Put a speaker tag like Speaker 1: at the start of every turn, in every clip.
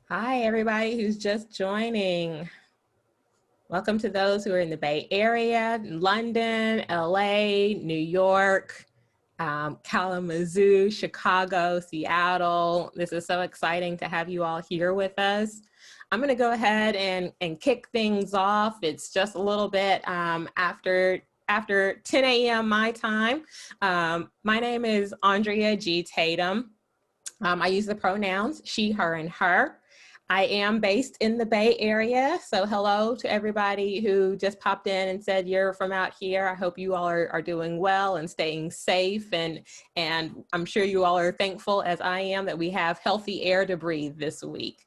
Speaker 1: Hi, everybody who's just joining. Welcome to those who are in the Bay Area, London, LA, New York, Kalamazoo, Chicago, Seattle. This is so exciting to have you all here with us. I'm going to go ahead and kick things off. It's just a little bit after 10 a.m. my time. My name is Andrea G. Tatum. I use the pronouns she, her, and her. I am based in the Bay Area, so hello to everybody who just popped in and said you're from out here. I hope you all are doing well and staying safe, and I'm sure you all are thankful, as I am, that we have healthy air to breathe this week.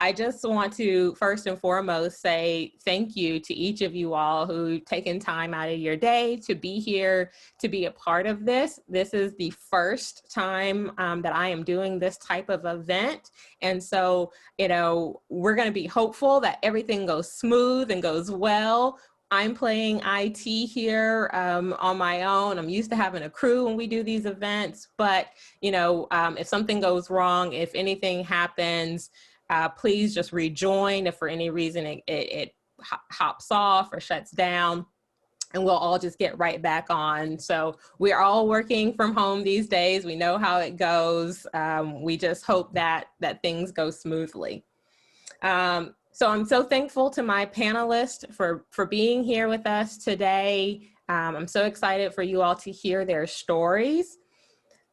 Speaker 1: I just want to first and foremost say thank you to each of you all who've taken time out of your day to be here, to be a part of this. This is the first time that I am doing this type of event. And so, we're going to be hopeful that everything goes smooth and goes well. I'm playing IT here on my own. I'm used to having a crew when we do these events, but, if something goes wrong, if anything happens, please just rejoin if for any reason it hops off or shuts down, and we'll all just get right back on. So we're all working from home these days. We know how it goes. We just hope that things go smoothly. So I'm so thankful to my panelists for being here with us today. I'm so excited for you all to hear their stories.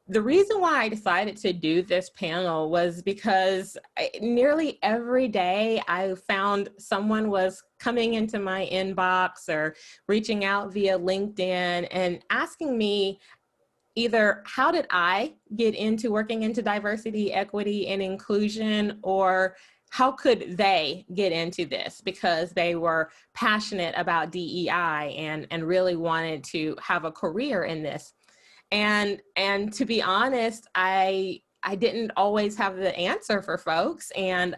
Speaker 1: The reason why I decided to do this panel was because nearly every day I found someone was coming into my inbox or reaching out via LinkedIn and asking me either how did I get into working into diversity, equity, and inclusion, or how could they get into this because they were passionate about DEI and really wanted to have a career in this. And to be honest, I didn't always have the answer for folks, and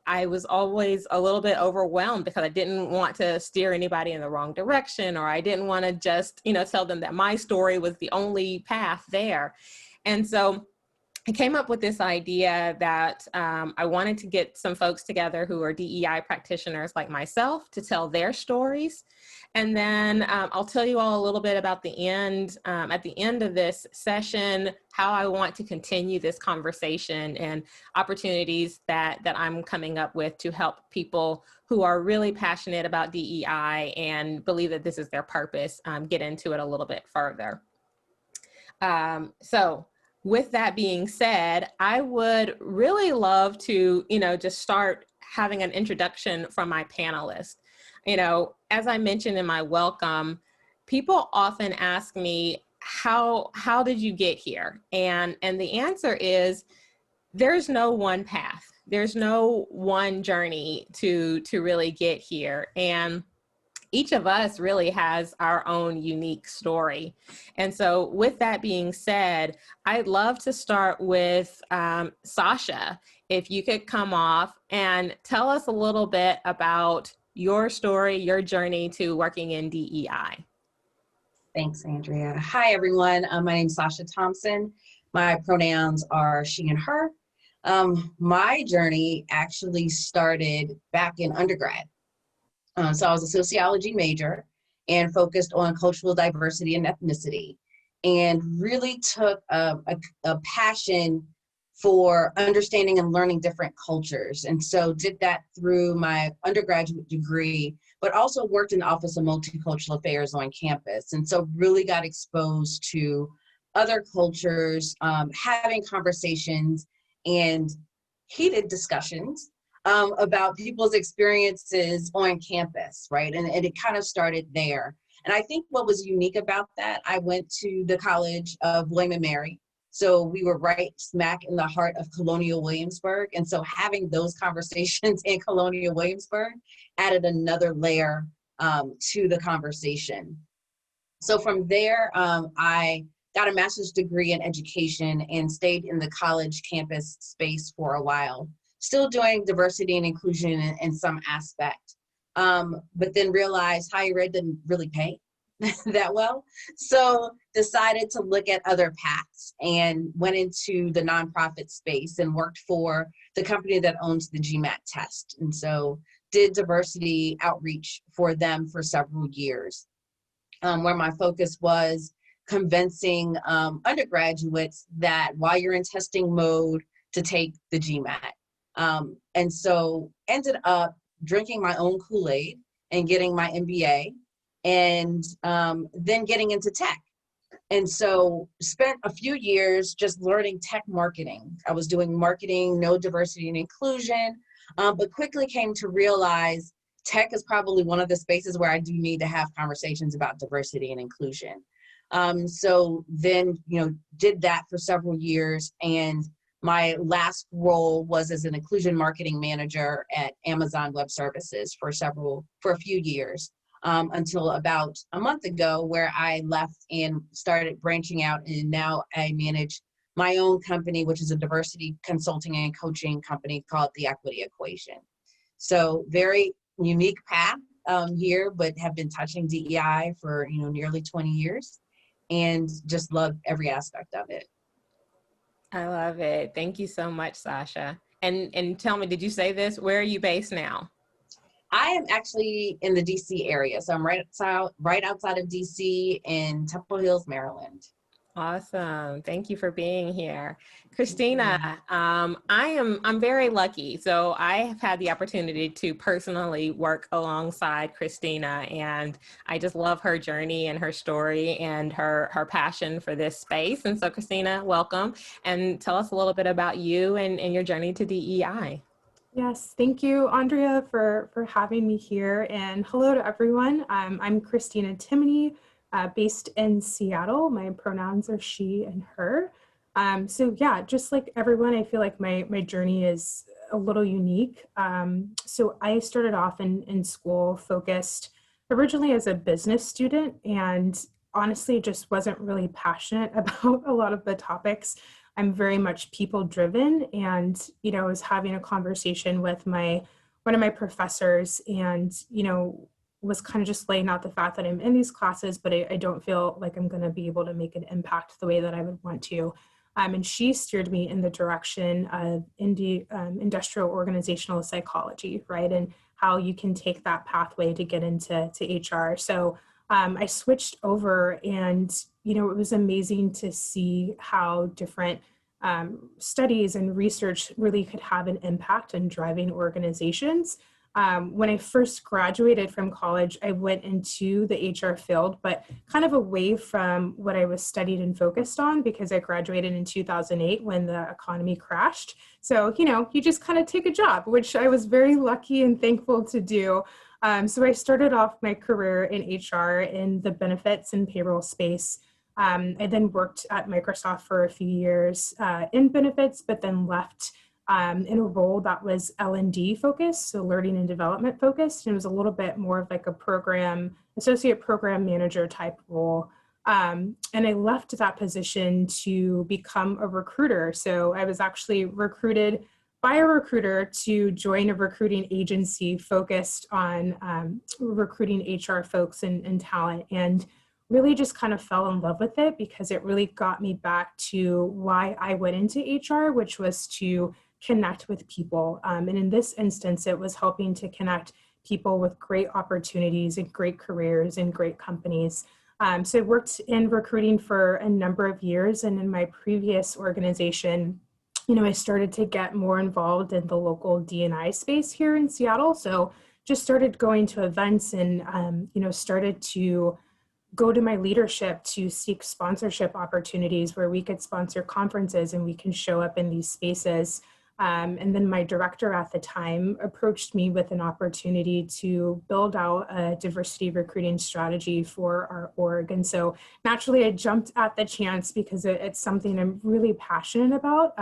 Speaker 1: I was always a little bit overwhelmed because I didn't want to steer anybody in the wrong direction, or I didn't want to just, tell them that my story was the only path there. And so I came up with this idea that I wanted to get some folks together who are DEI practitioners like myself to tell their stories. And then I'll tell you all a little bit about the end, at the end of this session, how I want to continue this conversation and opportunities that I'm coming up with to help people who are really passionate about DEI and believe that this is their purpose, get into it a little bit further. So with that being said, I would really love to, just start having an introduction from my panelists. As I mentioned in my welcome, people often ask me, how did you get here? And the answer is, there's no one path. There's no one journey to really get here. And each of us really has our own unique story. And so with that being said, I'd love to start with Sacha. If you could come off and tell us a little bit about your story, your journey to working in DEI.
Speaker 2: Thanks, Andrea. Hi, everyone. My name is Sacha Thompson. My pronouns are she and her. My journey actually started back in undergrad. So I was a sociology major and focused on cultural diversity and ethnicity, and really took a passion for understanding and learning different cultures. And so did that through my undergraduate degree, but also worked in the Office of Multicultural Affairs on campus. And so really got exposed to other cultures, having conversations and heated discussions about people's experiences on campus, right? And it kind of started there. And I think what was unique about that, I went to the College of William & Mary. So we were right smack in the heart of Colonial Williamsburg. And so having those conversations in Colonial Williamsburg added another layer to the conversation. So from there, I got a master's degree in education and stayed in the college campus space for a while, still doing diversity and inclusion in some aspect, but then realized higher ed didn't really pay. that well. So decided to look at other paths and went into the nonprofit space and worked for the company that owns the GMAT test. And so did diversity outreach for them for several years, where my focus was convincing undergraduates that while you're in testing mode to take the GMAT. And so ended up drinking my own Kool-Aid and getting my MBA, and then getting into tech. And so spent a few years just learning tech marketing. I was doing marketing, no diversity and inclusion, but quickly came to realize tech is probably one of the spaces where I do need to have conversations about diversity and inclusion. So then, did that for several years. And my last role was as an inclusion marketing manager at Amazon Web Services for a few years. Until about a month ago, where I left and started branching out, and now I manage my own company, which is a diversity consulting and coaching company called The Equity Equation. So very unique path here, but have been touching DEI for nearly 20 years, and just love every aspect of it.
Speaker 1: I love it. Thank you so much, Sacha. And tell me, did you say this? Where are you based now?
Speaker 2: I am actually in the DC area. So I'm right outside of DC in Temple Hills, Maryland.
Speaker 1: Awesome. Thank you for being here. Christina, I'm very lucky. So I have had the opportunity to personally work alongside Christina, and I just love her journey and her story and her passion for this space. And so Christina, welcome, and tell us a little bit about you and your journey to DEI.
Speaker 3: Yes, thank you, Andrea, for having me here. And hello to everyone. I'm Christina Timoney, based in Seattle. My pronouns are she and her. So yeah, just like everyone, I feel like my journey is a little unique. So I started off in school focused originally as a business student, and honestly just wasn't really passionate about a lot of the topics. I'm very much people driven, and I was having a conversation with one of my professors, and was kind of just laying out the fact that I'm in these classes, but I don't feel like I'm going to be able to make an impact the way that I would want to. And she steered me in the direction of industrial organizational psychology, right? And how you can take that pathway to get into HR. So I switched over, and it was amazing to see how different studies and research really could have an impact in driving organizations. When I first graduated from college, I went into the HR field, but kind of away from what I was studied and focused on, because I graduated in 2008 when the economy crashed. So, you just kind of take a job, which I was very lucky and thankful to do. So I started off my career in HR in the benefits and payroll space. I then worked at Microsoft for a few years in benefits, but then left in a role that was L&D focused, so learning and development focused. And it was a little bit more of like a associate program manager type role. And I left that position to become a recruiter. So I was actually recruited by a recruiter to join a recruiting agency focused on recruiting HR folks and talent, and really just kind of fell in love with it because it really got me back to why I went into HR, which was to connect with people. And in this instance, it was helping to connect people with great opportunities and great careers and great companies. So I worked in recruiting for a number of years, and in my previous organization, I started to get more involved in the local D&I space here in Seattle. So just started going to events and, started to go to my leadership to seek sponsorship opportunities where we could sponsor conferences and we can show up in these spaces. And then my director at the time approached me with an opportunity to build out a diversity recruiting strategy for our org. And so naturally I jumped at the chance because it's something I'm really passionate about,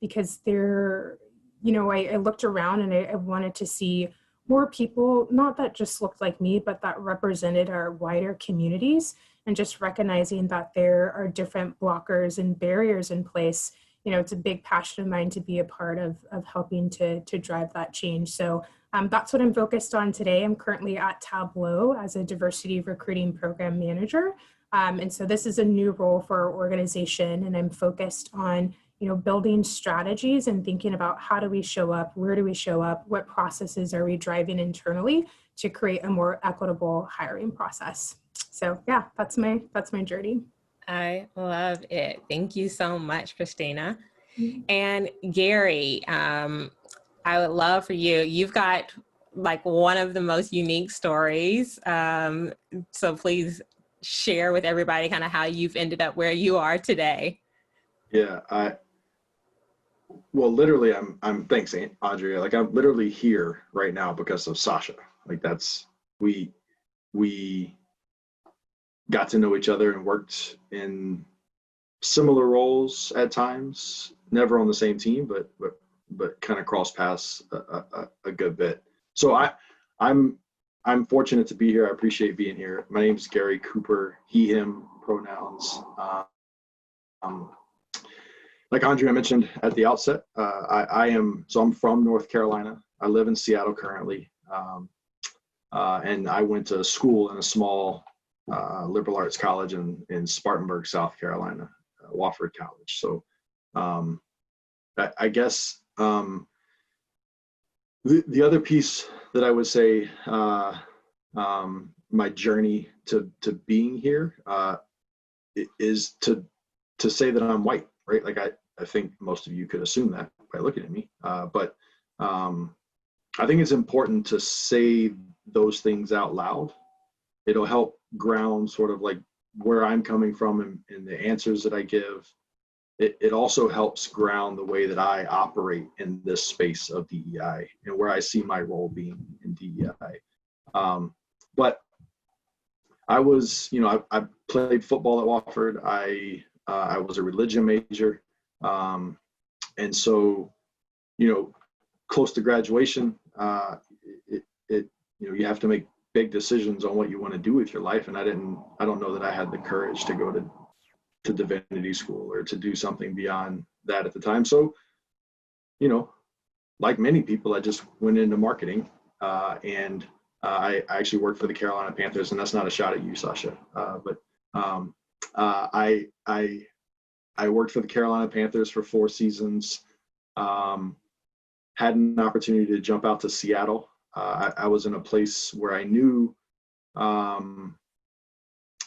Speaker 3: because I looked around and I wanted to see more people, not that just looked like me, but that represented our wider communities, and just recognizing that there are different blockers and barriers in place it's a big passion of mine to be a part of helping to drive that change. So that's what I'm focused on today. I'm currently at Tableau as a diversity recruiting program manager. And so this is a new role for our organization, and I'm focused on building strategies and thinking about how do we show up, where do we show up, what processes are we driving internally to create a more equitable hiring process. So yeah, that's my journey.
Speaker 1: I love it. Thank you so much, Christina. And Gary, I would love for you. You've got like one of the most unique stories. So please share with everybody kind of how you've ended up where you are today.
Speaker 4: Yeah, well, literally, thanks, Andrea. Like, I'm literally here right now because of Sacha. Like, we got to know each other and worked in similar roles at times, never on the same team, but kind of crossed paths a good bit. So I'm fortunate to be here. I appreciate being here. My name is Gary Cooper, he, him pronouns. Like Andrea mentioned at the outset, I'm from North Carolina. I live in Seattle currently. And I went to school in a small liberal arts college in Spartanburg, South Carolina, Wofford College. So I guess the other piece that I would say, my journey to being here is to say that I'm white, right? Like I think most of you could assume that by looking at me, but I think it's important to say those things out loud. It'll help ground sort of like where I'm coming from and the answers that I give. It also helps ground the way that I operate in this space of DEI and where I see my role being in DEI. But I was, I played football at Wofford. I was a religion major. And so, close to graduation, you have to make big decisions on what you want to do with your life. And I don't know that I had the courage to go to divinity school or to do something beyond that at the time. So, like many people, I just went into marketing, and I actually worked for the Carolina Panthers, and that's not a shot at you, Sacha, but I worked for the Carolina Panthers for 4 seasons, had an opportunity to jump out to Seattle. I was in a place where I knew,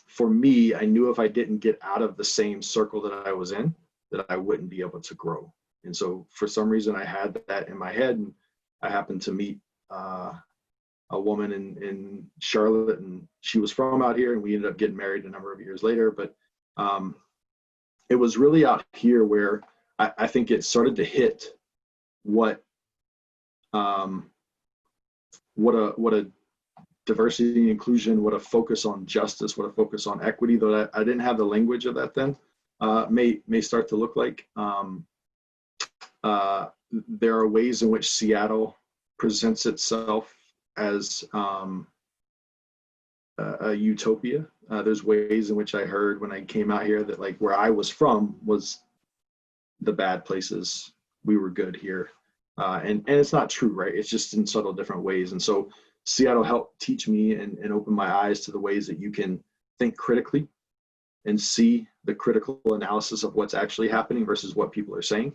Speaker 4: for me, I knew if I didn't get out of the same circle that I was in, that I wouldn't be able to grow. And so for some reason I had that in my head, and I happened to meet a woman in Charlotte, and she was from out here, and we ended up getting married a number of years later. But it was really out here where I think it started to hit what a diversity and inclusion, what a focus on justice, what a focus on equity, though I didn't have the language of that then, may start to look like. There are ways in which Seattle presents itself as a utopia. There's ways in which I heard when I came out here that like where I was from was the bad places. We were good here. And it's not true, right? It's just in subtle different ways. And so Seattle helped teach me and open my eyes to the ways that you can think critically and see the critical analysis of what's actually happening versus what people are saying.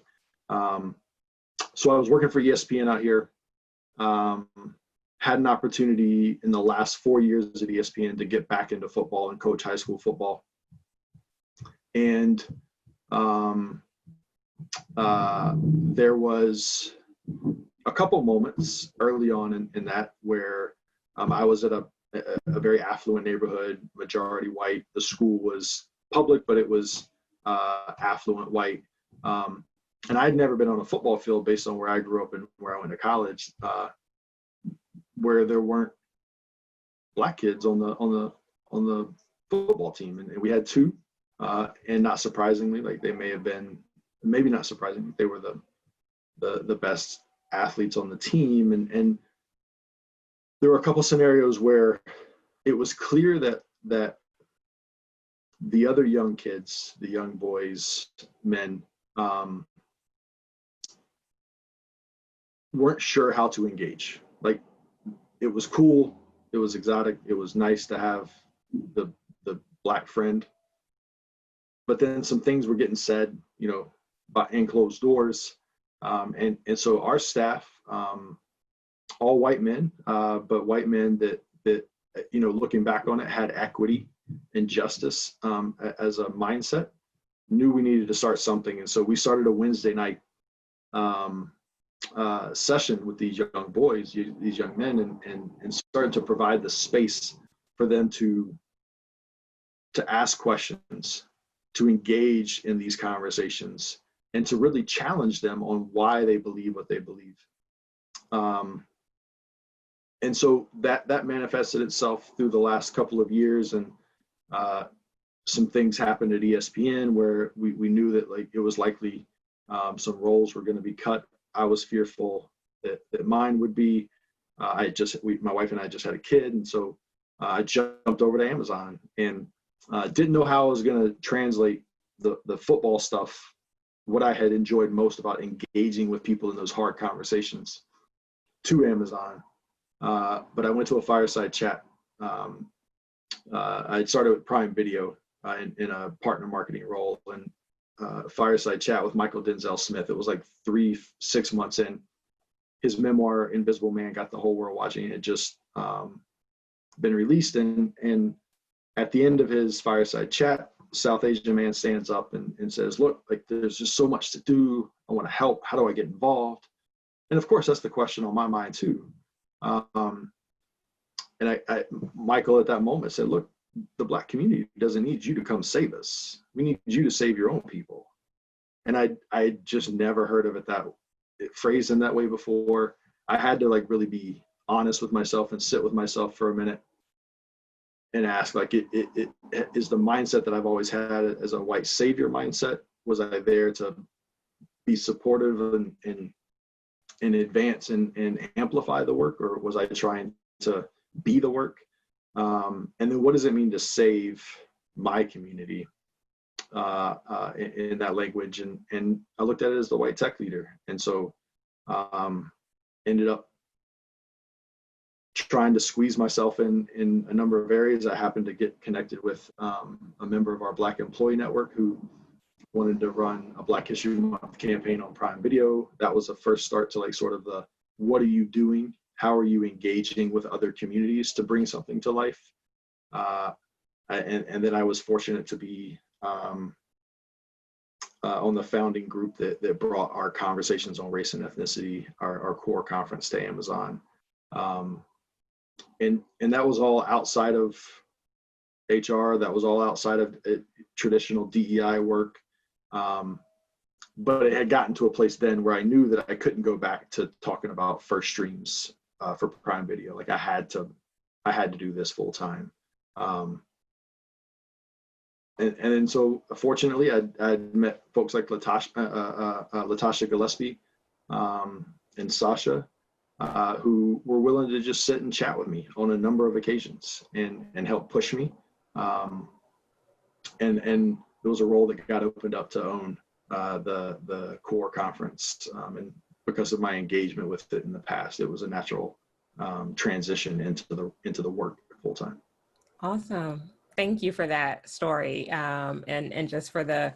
Speaker 4: So I was working for ESPN out here, had an opportunity in the last 4 years at ESPN to get back into football and coach high school football. And there was a couple moments early on in that where I was at a very affluent neighborhood, majority white. The school was public, but it was affluent white. And I'd never been on a football field based on where I grew up and where I went to college, where there weren't Black kids on the football team, and we had 2. And not surprisingly, like they may have been, maybe not surprisingly, they were the best athletes on the team. And there were a couple scenarios where it was clear that the other young kids, the young boys, men, weren't sure how to engage. Like, it was cool, it was exotic, it was nice to have the Black friend, but then some things were getting said, you know, in closed doors, and so our staff, all white men, but white men that you know, looking back on it, had equity and justice as a mindset, knew we needed to start something, and so we started a Wednesday night session with these young boys, these young men, and started to provide the space for them to ask questions, to engage in these conversations, and to really challenge them on why they believe what they believe. And so that manifested itself through the last couple of years, and some things happened at ESPN where we knew that, like, it was likely some roles were going to be cut. I was fearful that mine would be. My wife and I just had a kid, and so I jumped over to Amazon and didn't know how I was going to translate the football stuff, what I had enjoyed most about engaging with people in those hard conversations, to Amazon. But I went to a fireside chat. I started with Prime Video in a partner marketing role, and fireside chat with Michael Denzel Smith. It was like 6 months in. His memoir, Invisible Man, got the whole world watching. It had just been released, and at the end of his fireside chat, South Asian man stands up and says, "Look, like, there's just so much to do. I want to help. How do I get involved?" And of course, that's the question on my mind too. And Michael at that moment said, "Look, the Black community doesn't need you to come save us. We need you to save your own people." And I just never heard of it phrased in that way before. I had to, like, really be honest with myself and sit with myself for a minute and ask, like, it is the mindset that I've always had as a white savior mindset. Was I there to be supportive and advance and amplify the work, or was I trying to be the work? And then what does it mean to save my community in that language? And I looked at it as the white tech leader. And so ended up trying to squeeze myself in a number of areas. I happened to get connected with a member of our Black employee network who wanted to run a Black History Month campaign on Prime Video. That was the first start to, like, sort of the, what are you doing? How are you engaging with other communities to bring something to life? And then I was fortunate to be on the founding group that brought our conversations on race and ethnicity, our core conference, to Amazon. And that was all outside of HR. That was all outside of traditional DEI work. But it had gotten to a place then where I knew that I couldn't go back to talking about first streams for Prime Video. Like, I had to do this full time. And so fortunately, I'd met folks like Latasha Gillespie and Sacha, who were willing to just sit and chat with me on a number of occasions and help push me. And it was a role that got opened up to own the core conference. And because of my engagement with it in the past, it was a natural transition into the work full time.
Speaker 1: Awesome. Thank you for that story, and just for the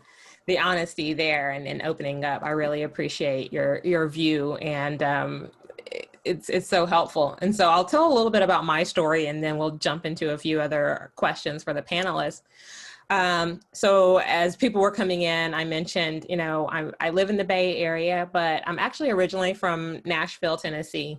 Speaker 1: honesty there and opening up. I really appreciate your view, and it's so helpful. And so I'll tell a little bit about my story, and then we'll jump into a few other questions for the panelists. So as people were coming in, I mentioned, I live in the Bay Area, but I'm actually originally from Nashville, Tennessee.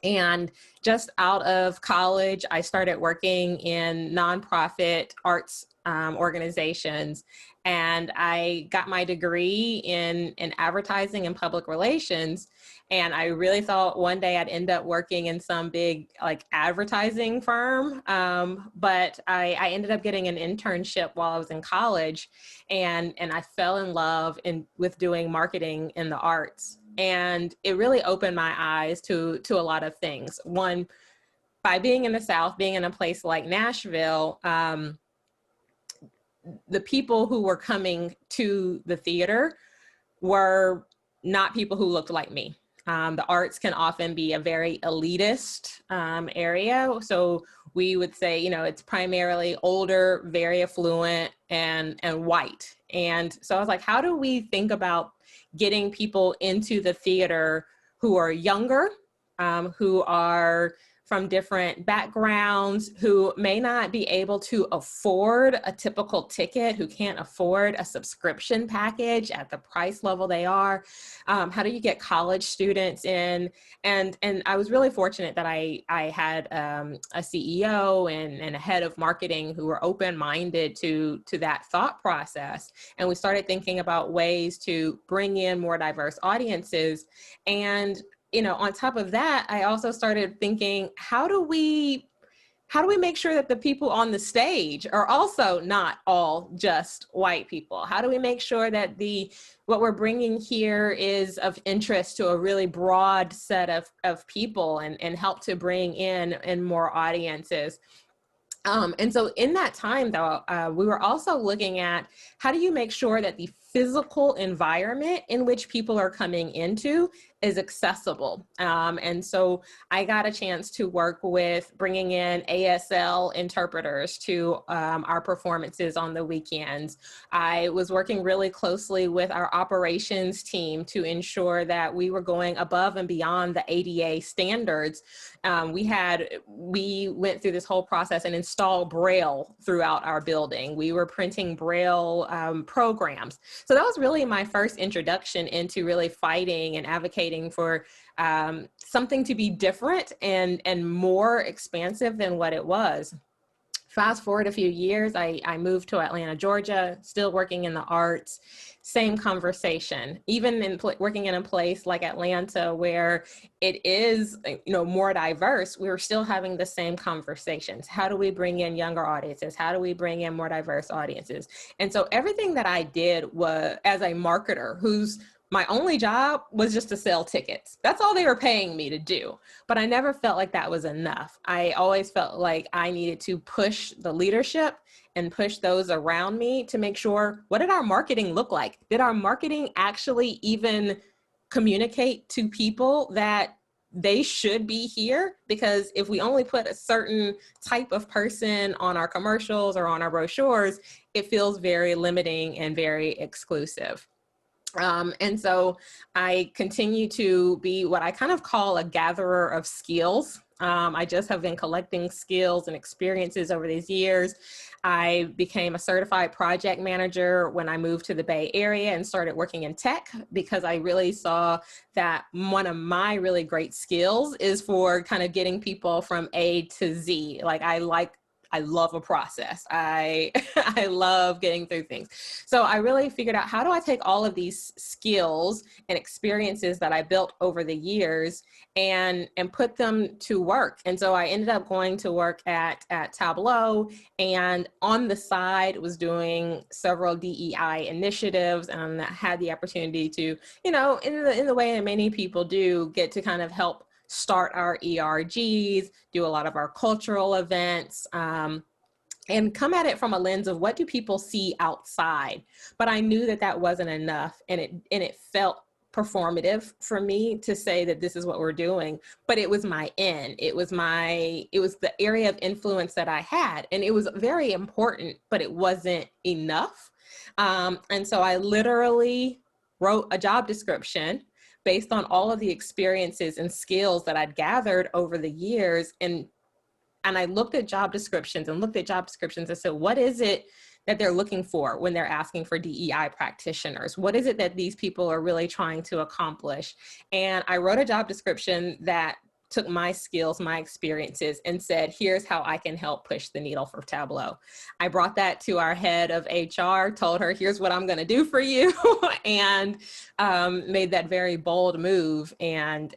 Speaker 1: And just out of college, I started working in nonprofit arts organizations, and I got my degree in advertising and public relations. And I really thought one day I'd end up working in some big, like, advertising firm. But I ended up getting an internship while I was in college, and I fell in love with doing marketing in the arts. And it really opened my eyes to a lot of things. One, by being in the South, being in a place like Nashville, the people who were coming to the theater were not people who looked like me. The arts can often be a very elitist area. So we would say, you know, it's primarily older, very affluent, and white. And so I was like, how do we think about getting people into the theater who are younger, who are from different backgrounds, who may not be able to afford a typical ticket, who can't afford a subscription package at the price level they are? How do you get college students in? And I was really fortunate that I had a CEO and a head of marketing who were open-minded to that thought process. And we started thinking about ways to bring in more diverse audiences. And you know, on top of that, I also started thinking, how do we make sure that the people on the stage are also not all just white people? How do we make sure that what we're bringing here is of interest to a really broad set of people and help to bring in more audiences? And so in that time, though, we were also looking at how do you make sure that the physical environment in which people are coming into is accessible. And so I got a chance to work with bringing in ASL interpreters to our performances on the weekends. I was working really closely with our operations team to ensure that we were going above and beyond the ADA standards. We went through this whole process and installed Braille throughout our building. We were printing Braille programs. So that was really my first introduction into really fighting and advocating for something to be different and more expansive than what it was. Fast forward a few years, I moved to Atlanta, Georgia, still working in the arts. Same conversation, even in working in a place like Atlanta where it is, you know, more diverse, we were still having the same conversations. How do we bring in younger audiences? How do we bring in more diverse audiences? And so everything that I did was as a marketer my only job was just to sell tickets. That's all they were paying me to do. But I never felt like that was enough. I always felt like I needed to push the leadership and push those around me to make sure, what did our marketing look like? Did our marketing actually even communicate to people that they should be here? Because if we only put a certain type of person on our commercials or on our brochures, it feels very limiting and very exclusive. And so I continue to be what I kind of call a gatherer of skills. I just have been collecting skills and experiences over these years. I became a certified project manager when I moved to the Bay Area and started working in tech because I really saw that one of my really great skills is for kind of getting people from A to Z. Like I love a process. I love getting through things. So I really figured out, how do I take all of these skills and experiences that I built over the years and put them to work? And so I ended up going to work at Tableau, and on the side was doing several DEI initiatives, and I had the opportunity to, you know, in the way that many people do, get to kind of help start our ERGs, do a lot of our cultural events, and come at it from a lens of what do people see outside. But I knew that that wasn't enough, and it felt performative for me to say that this is what we're doing, but it was my end. It was the area of influence that I had, and it was very important, but it wasn't enough. And so I literally wrote a job description based on all of the experiences and skills that I'd gathered over the years. And I looked at job descriptions and said, what is it that they're looking for when they're asking for DEI practitioners? What is it that these people are really trying to accomplish? And I wrote a job description that took my skills, my experiences, and said, here's how I can help push the needle for Tableau. I brought that to our head of HR, told her, here's what I'm gonna do for you, and made that very bold move, and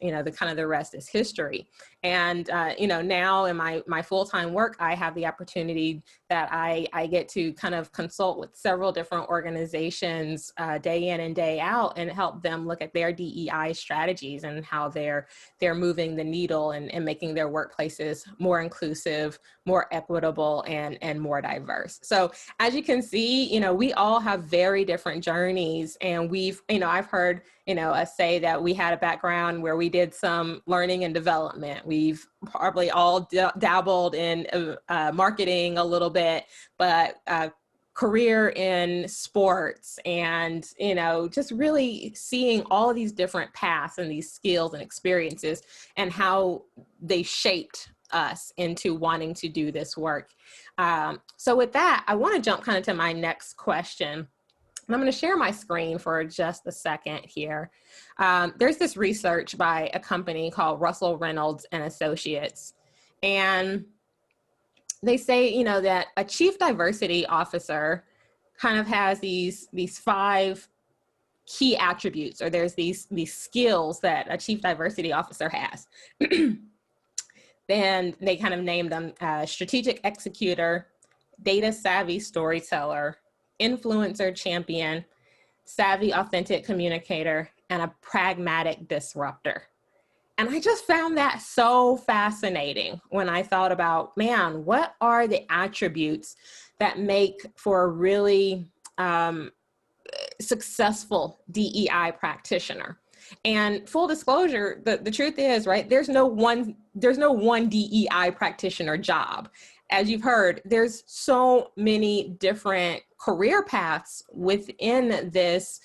Speaker 1: you know, the rest is history. And you know, now in my full-time work, I have the opportunity that I get to kind of consult with several different organizations day in and day out and help them look at their DEI strategies and how they're moving moving the needle and making their workplaces more inclusive, more equitable, and more diverse. So as you can see, you know, we all have very different journeys, and we've, you know, I've heard, you know, us say that we had a background where we did some learning and development. We've probably all dabbled in marketing a little bit, but career in sports, and, you know, just really seeing all of these different paths and these skills and experiences and how they shaped us into wanting to do this work. So with that, I want to jump kind of to my next question. And I'm going to share my screen for just a second here. There's this research by a company called Russell Reynolds and Associates. And they say, you know, that a chief diversity officer kind of has these 5 key attributes, or there's these skills that a chief diversity officer has. Then they kind of named them strategic executor, data savvy storyteller, influencer champion, savvy authentic communicator, and a pragmatic disruptor. And I just found that so fascinating when I thought about, man, what are the attributes that make for a really successful DEI practitioner? And full disclosure, the truth is, right, there's no one DEI practitioner job. As you've heard, there's so many different career paths within this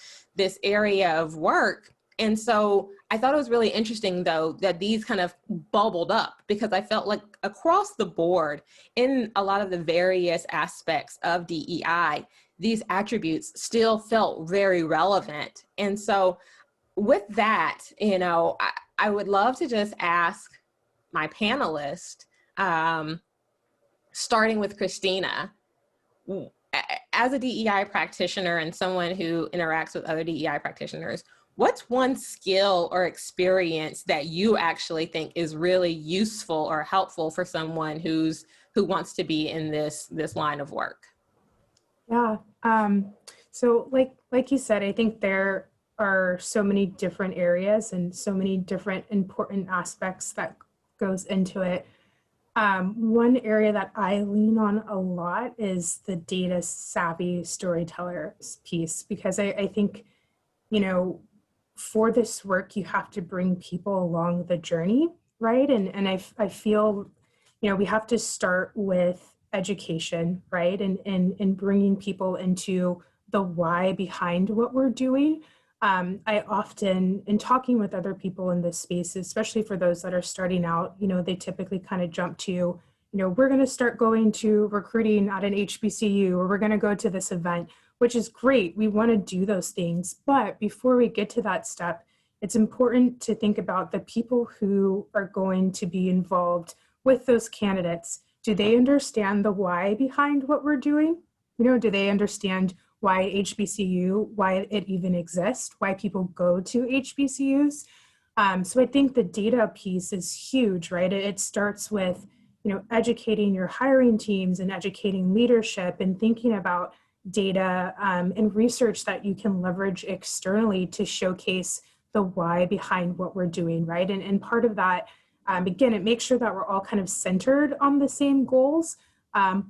Speaker 1: area of work. And so I thought it was really interesting, though, that these kind of bubbled up, because I felt like across the board in a lot of the various aspects of DEI, these attributes still felt very relevant. And so with that, you know, I would love to just ask my panelist, starting with Christina, as a DEI practitioner and someone who interacts with other DEI practitioners, what's one skill or experience that you actually think is really useful or helpful for someone who wants to be in this line of work?
Speaker 3: Yeah. So like you said, I think there are so many different areas and so many different important aspects that goes into it. One area that I lean on a lot is the data savvy storyteller piece, because I think, you know, for this work, you have to bring people along the journey, right? And I feel, you know, we have to start with education, right? And bringing people into the why behind what we're doing. I often, in talking with other people in this space, especially for those that are starting out, you know, they typically kind of jump to, you know, we're going to start going to recruiting at an HBCU, or we're going to go to this event, which is great. We want to do those things. But before we get to that step, it's important to think about the people who are going to be involved with those candidates. Do they understand the why behind what we're doing? You know, do they understand why HBCU, why it even exists, why people go to HBCUs? So I think the data piece is huge, right? It starts with, you know, educating your hiring teams and educating leadership and thinking about data and research that you can leverage externally to showcase the why behind what we're doing, right? And part of that, again, it makes sure that we're all kind of centered on the same goals,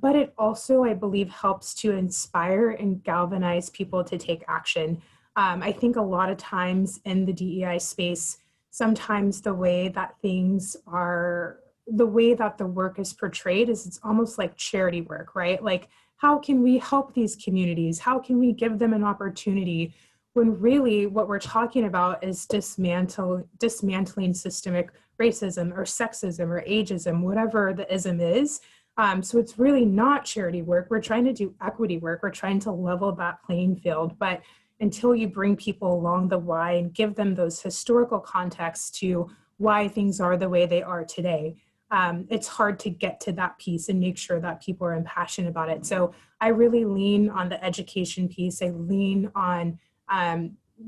Speaker 3: but it also, I believe, helps to inspire and galvanize people to take action. I think a lot of times in the DEI space, sometimes the way that the work is portrayed is it's almost like charity work, right? Like, how can we help these communities? How can we give them an opportunity? When really what we're talking about is dismantling systemic racism or sexism or ageism, whatever the ism is. So it's really not charity work. We're trying to do equity work. We're trying to level that playing field. But until you bring people along the why and give them those historical contexts to why things are the way they are today, it's hard to get to that piece and make sure that people are impassioned about it. So I really lean on the education piece. I lean on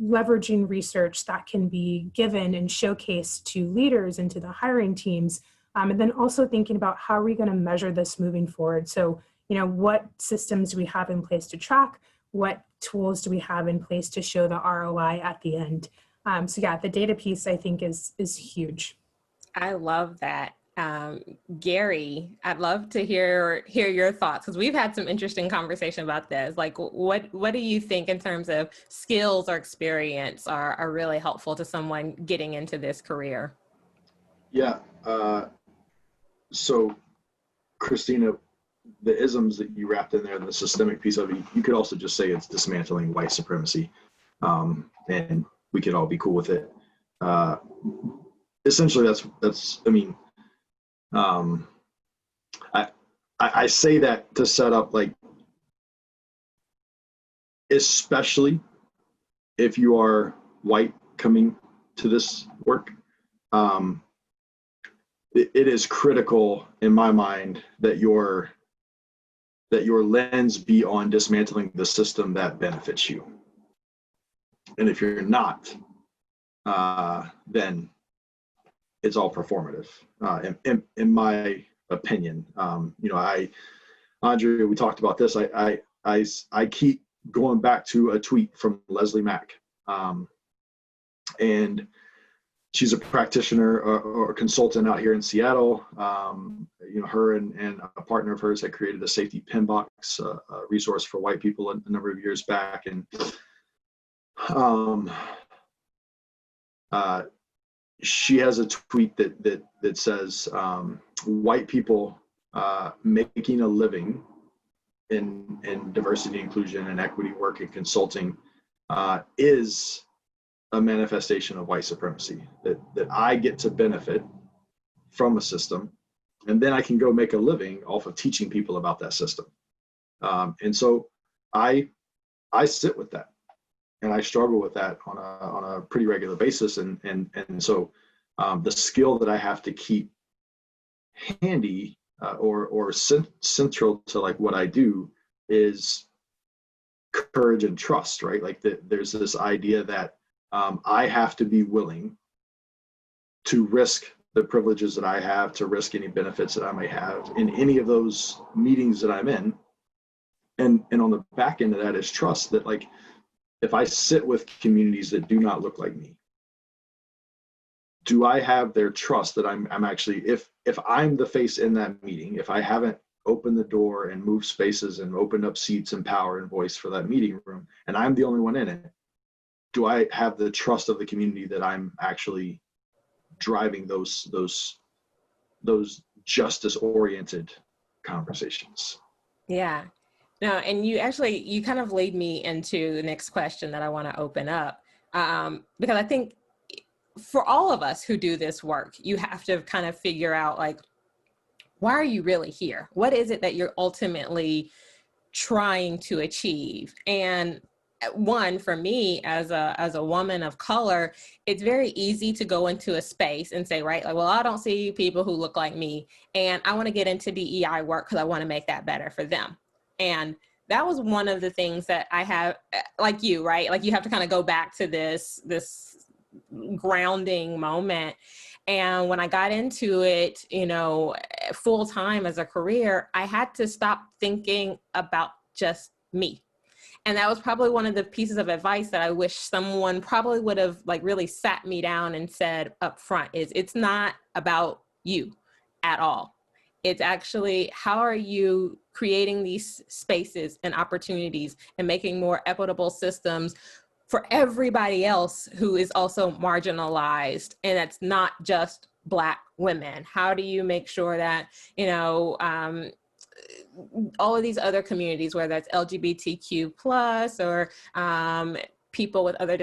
Speaker 3: leveraging research that can be given and showcased to leaders and to the hiring teams. And then also thinking about how are we going to measure this moving forward? So, you know, what systems do we have in place to track? What tools do we have in place to show the ROI at the end? So yeah, the data piece I think is huge.
Speaker 1: I love that. Gary, I'd love to hear your thoughts, because we've had some interesting conversation about this. Like, what do you think in terms of skills or experience are really helpful to someone getting into this career?
Speaker 4: Yeah. So, Christina, the isms that you wrapped in there, the systemic piece of it, you could also just say it's dismantling white supremacy, and we could all be cool with it. Essentially, that's. I mean, I say that to set up, like, especially if you are white coming to this work, it is critical in my mind that your lens be on dismantling the system that benefits you. And if you're not, then it's all performative, in my opinion. Andrea, we talked about this. I keep going back to a tweet from Leslie Mack, and she's a practitioner or consultant out here in Seattle. Her and a partner of hers had created a safety pin box, a resource for white people a number of years back, and she has a tweet that says, white people making a living in diversity, inclusion, and equity work and consulting is a manifestation of white supremacy, that I get to benefit from a system, and then I can go make a living off of teaching people about that system. And so I sit with that, and I struggle with that on a pretty regular basis. And so the skill that I have to keep handy or central to like what I do is courage and trust, right? Like there's this idea that I have to be willing to risk the privileges that I have, to risk any benefits that I may have in any of those meetings that I'm in. And on the back end of that is trust that, like, if I sit with communities that do not look like me, do I have their trust that I'm actually, if I'm the face in that meeting, if I haven't opened the door and moved spaces and opened up seats and power and voice for that meeting room, and I'm the only one in it, do I have the trust of the community that I'm actually driving those justice-oriented conversations?
Speaker 1: Yeah. No, and you kind of lead me into the next question that I want to open up, because I think for all of us who do this work, you have to kind of figure out, like, why are you really here? What is it that you're ultimately trying to achieve? And one, for me as a woman of color, it's very easy to go into a space and say, right, like, well, I don't see people who look like me, and I want to get into DEI work because I want to make that better for them. And that was one of the things that I have, like you, right? Like, you have to kind of go back to this grounding moment. And when I got into it, full time as a career, I had to stop thinking about just me. And that was probably one of the pieces of advice that I wish someone probably would have, like, really sat me down and said up front, is it's not about you at all. It's actually, how are you creating these spaces and opportunities and making more equitable systems for everybody else who is also marginalized, and that's not just Black women? How do you make sure that, all of these other communities, whether it's LGBTQ plus or people with other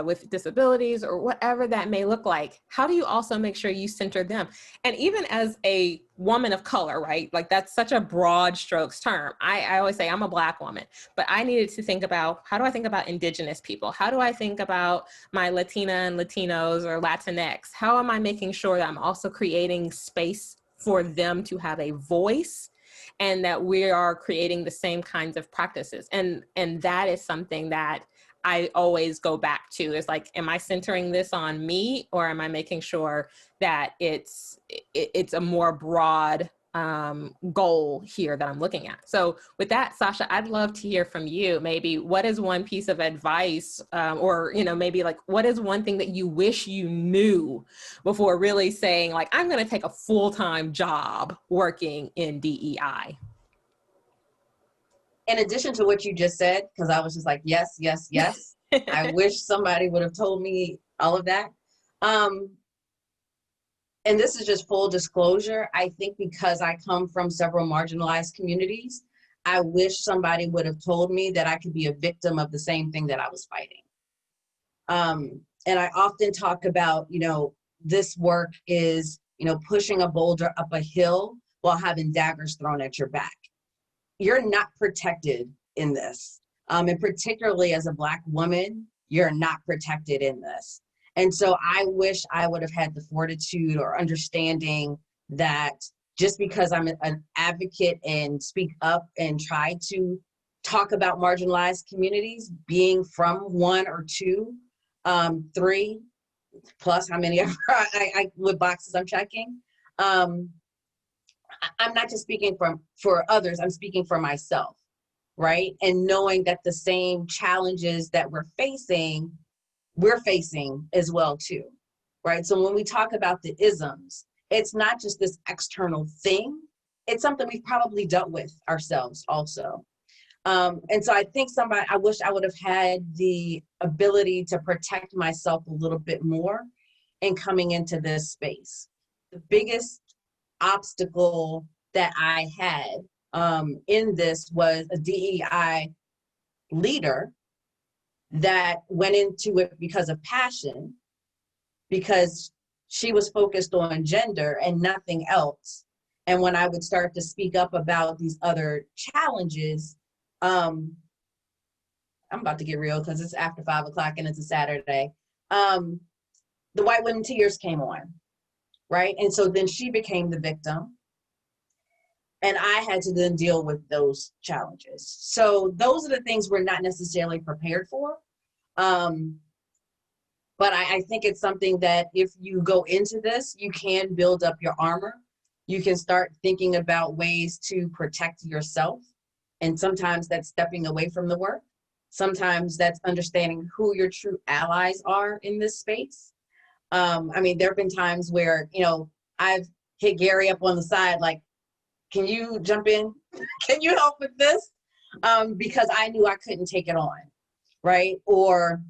Speaker 1: with disabilities or whatever that may look like, how do you also make sure you center them? And even as a woman of color, right? Like, that's such a broad strokes term. I always say I'm a Black woman, but I needed to think about, how do I think about Indigenous people? How do I think about my Latina and Latinos or Latinx? How am I making sure that I'm also creating space for them to have a voice, and that we are creating the same kinds of practices? And that is something that I always go back to, is like, am I centering this on me, or am I making sure that it's a more broad goal here that I'm looking at. So with that, Sacha, I'd love to hear from you. Maybe what is one piece of advice, or, you know, maybe like, what is one thing that you wish you knew before really saying like, I'm going to take a full-time job working in DEI?
Speaker 2: In addition to what you just said, because I was just like, yes, yes, yes. I wish somebody would have told me all of that. And this is just full disclosure. I think because I come from several marginalized communities, I wish somebody would have told me that I could be a victim of the same thing that I was fighting. And I often talk about, you know, this work is, you know, pushing a boulder up a hill while having daggers thrown at your back. You're not protected in this. And particularly as a Black woman, you're not protected in this. And so I wish I would have had the fortitude or understanding that just because I'm an advocate and speak up and try to talk about marginalized communities, being from 1 or 2, 3, plus how many ever with boxes I'm checking, I'm not just speaking for others, I'm speaking for myself, right? And knowing that the same challenges that we're facing as well too, right? So when we talk about the isms, it's not just this external thing, it's something we've probably dealt with ourselves also. And so I think I wish I would have had the ability to protect myself a little bit more in coming into this space. The biggest obstacle that I had in this was a DEI leader that went into it because of passion, because she was focused on gender and nothing else. And when I would start to speak up about these other challenges, I'm about to get real because it's after 5 o'clock and it's a Saturday. The white women tears came on, right? And so then she became the victim. And I had to then deal with those challenges. So those are the things we're not necessarily prepared for. But I think it's something that if you go into this, you can build up your armor. You can start thinking about ways to protect yourself. And sometimes that's stepping away from the work. Sometimes that's understanding who your true allies are in this space. I mean, there have been times where, you know, I've hit Gary up on the side, like, can you jump in? Can you help with this? Because I knew I couldn't take it on, right? Or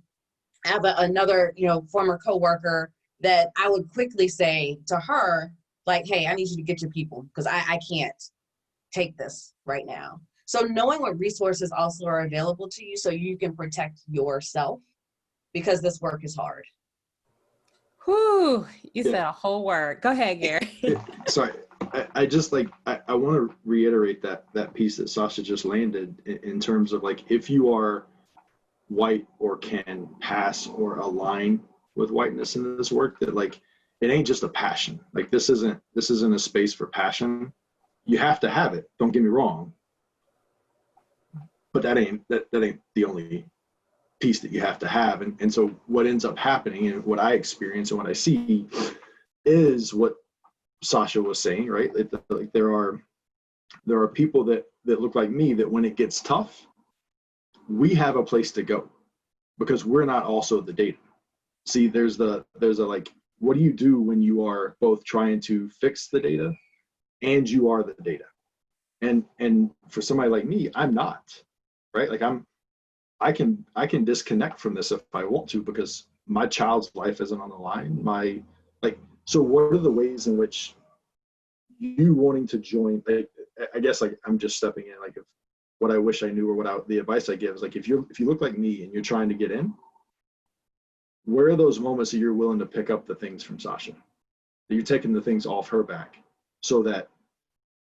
Speaker 2: I have another, you know, former coworker that I would quickly say to her, like, hey, I need you to get your people because I can't take this right now. So knowing what resources also are available to you so you can protect yourself, because this work is hard.
Speaker 1: Whew, you said a whole word. Go ahead, Gary.
Speaker 4: Sorry. I just like, I want to reiterate that piece that Sacha just landed in terms of like, if you are white or can pass or align with whiteness in this work, that like, it ain't just a passion. Like this isn't a space for passion. You have to have it. Don't get me wrong. But that ain't the only piece that you have to have. And so what ends up happening and what I experience and what I see is what Sacha was saying, right? Like there are people that look like me that when it gets tough, we have a place to go because we're not also the data. See, there's a like, what do you do when you are both trying to fix the data and you are the data? And for somebody like me, I'm not, right? Like I can disconnect from this if I want to because my child's life isn't on the line. So what are the ways in which you wanting to join, like, I guess like I'm just stepping in, like if what I wish I knew or the advice I give is like, if you look like me and you're trying to get in, where are those moments that you're willing to pick up the things from Sacha, that you're taking the things off her back so that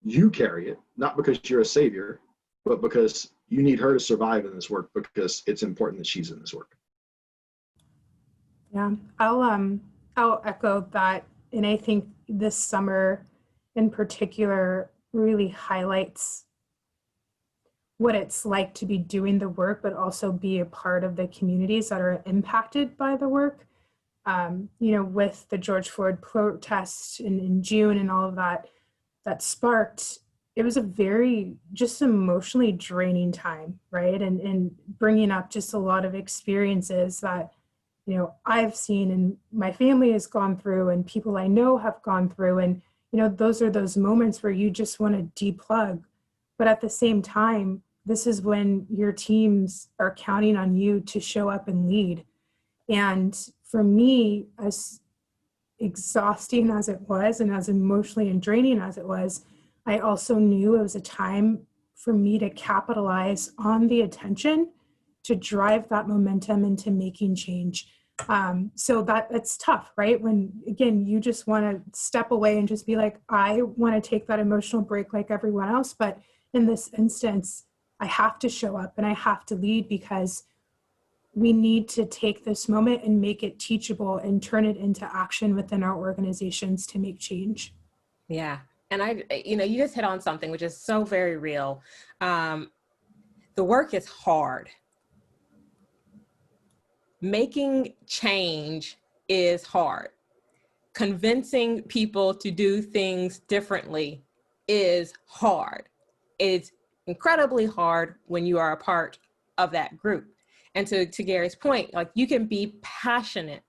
Speaker 4: you carry it, not because you're a savior, but because you need her to survive in this work because it's important that she's in this work.
Speaker 3: Yeah, I'll echo that. And I think this summer in particular really highlights what it's like to be doing the work, but also be a part of the communities that are impacted by the work. You know, with the George Floyd protests in June and all of that, that sparked, it was a very just emotionally draining time, right? And bringing up just a lot of experiences that, you know, I've seen and my family has gone through and people I know have gone through. And, you know, those are those moments where you just want to deplug. But at the same time, this is when your teams are counting on you to show up and lead. And for me, as exhausting as it was and as emotionally and draining as it was, I also knew it was a time for me to capitalize on the attention to drive that momentum into making change. So that's tough, right? When, again, you just want to step away and just be like, I want to take that emotional break like everyone else. But in this instance, I have to show up and I have to lead because we need to take this moment and make it teachable and turn it into action within our organizations to make change.
Speaker 1: Yeah. And you know, you just hit on something which is so very real. The work is hard. Making change is hard. Convincing people to do things differently is hard. It's incredibly hard when you are a part of that group. And to Gary's point, like, you can be passionate,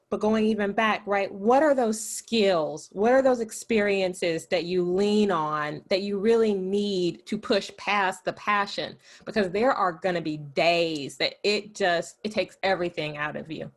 Speaker 1: but going even back, right? What are those skills? What are those experiences that you lean on that you really need to push past the passion? Because there are going to be days that it takes everything out of you.